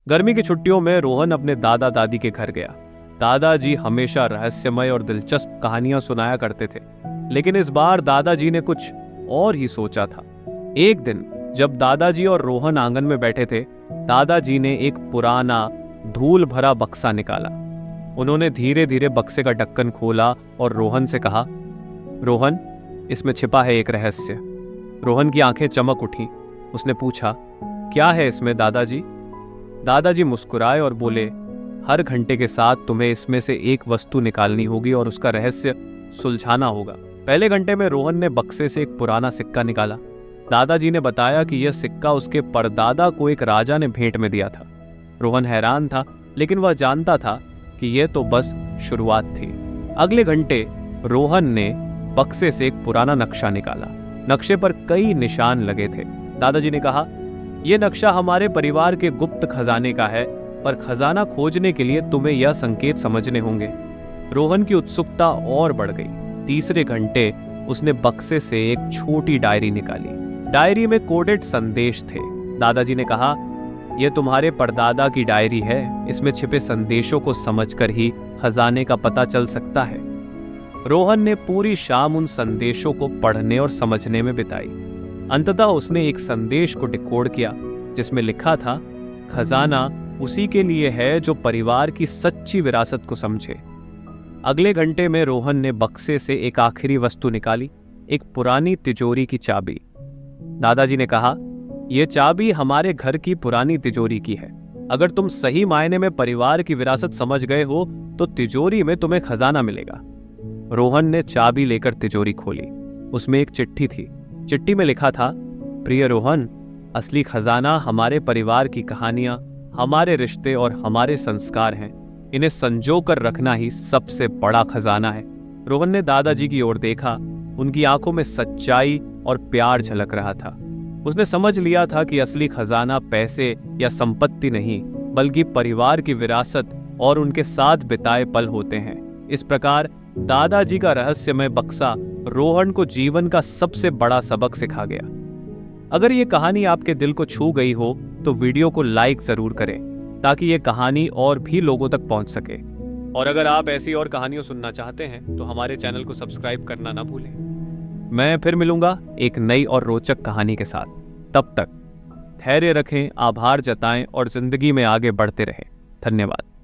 गर्मी की छुट्टियों में रोहन अपने दादा दादी के घर गया। दादाजी हमेशा रहस्यमय और दिलचस्प कहानियां सुनाया करते थे, लेकिन इस बार दादाजी ने कुछ और ही सोचा था। एक दिन जब दादाजी और रोहन आंगन में बैठे थे, दादाजी ने एक पुराना धूल भरा बक्सा निकाला। उन्होंने धीरे धीरे बक्से का ढक्कन खोला और रोहन से कहा, रोहन, इसमें छिपा है एक रहस्य। रोहन की आंखें चमक उठी। उसने पूछा, क्या है इसमें दादाजी? दादाजी मुस्कुराए और बोले, हर घंटे के साथ तुम्हें इसमें से एक वस्तु निकालनी होगी और उसका रहस्य सुलझाना होगा। पहले घंटे में रोहन ने बक्से से एक पुराना सिक्का निकाला। दादाजी ने बताया कि यह सिक्का उसके परदादा को एक राजा ने भेंट में दिया था। रोहन हैरान था, लेकिन वह जानता था कि यह तो बस शुरुआत थी। अगले घंटे रोहन ने बक्से से एक पुराना नक्शा निकाला। नक्शे पर कई निशान लगे थे। दादाजी ने कहा, यह नक्शा हमारे परिवार के गुप्त खजाने का है, पर खजाना खोजने के लिए तुम्हें यह संकेत समझने होंगे। रोहन की उत्सुकता और बढ़ गई। तीसरे घंटे उसने बक्से से एक छोटी डायरी निकाली। डायरी में कोडेड संदेश थे। दादाजी ने कहा, यह तुम्हारे परदादा की डायरी है। इसमें छिपे संदेशों को समझकर ही खजाने का पता चल सकता है। रोहन ने पूरी शाम उन संदेशों को पढ़ने और समझने में बिताई। अंततः उसने एक संदेश को डिकोड किया, जिसमें लिखा था, खजाना उसी के लिए है जो परिवार की सच्ची विरासत को समझे। अगले घंटे में रोहन ने बक्से से एक आखिरी वस्तु निकाली, एक पुरानी तिजोरी की चाबी। दादाजी ने कहा, यह चाबी हमारे घर की पुरानी तिजोरी की है। अगर तुम सही मायने में परिवार की विरासत समझ गए हो तो तिजोरी में तुम्हें खजाना मिलेगा। रोहन ने चाबी लेकर तिजोरी खोली। उसमें एक चिट्ठी थी। चिट्ठी में लिखा था, प्रिय रोहन, असली खजाना हमारे परिवार की कहानियां, हमारे रिश्ते और हमारे संस्कार हैं। इन्हें संजो कर रखना ही सबसे बड़ा खजाना है। रोहन ने दादाजी की ओर देखा। उनकी आंखों में सच्चाई और प्यार झलक रहा था। उसने समझ लिया था कि असली खजाना पैसे या संपत्ति नहीं, बल्कि परिवार की विरासत और उनके साथ बिताए पल होते हैं। इस प्रकार दादाजी का रहस्यमय बक्सा रोहन को जीवन का सबसे बड़ा सबक सिखा गया। अगर ये कहानी आपके दिल को छू गई हो तो वीडियो को लाइक जरूर करें, ताकि ये कहानी और भी लोगों तक पहुंच सके। और अगर आप ऐसी और कहानियां सुनना चाहते हैं तो हमारे चैनल को सब्सक्राइब करना ना भूलें। मैं फिर मिलूंगा एक नई और रोचक कहानी के साथ। तब तक धैर्य रखें, आभार जताएं और जिंदगी में आगे बढ़ते रहें। धन्यवाद।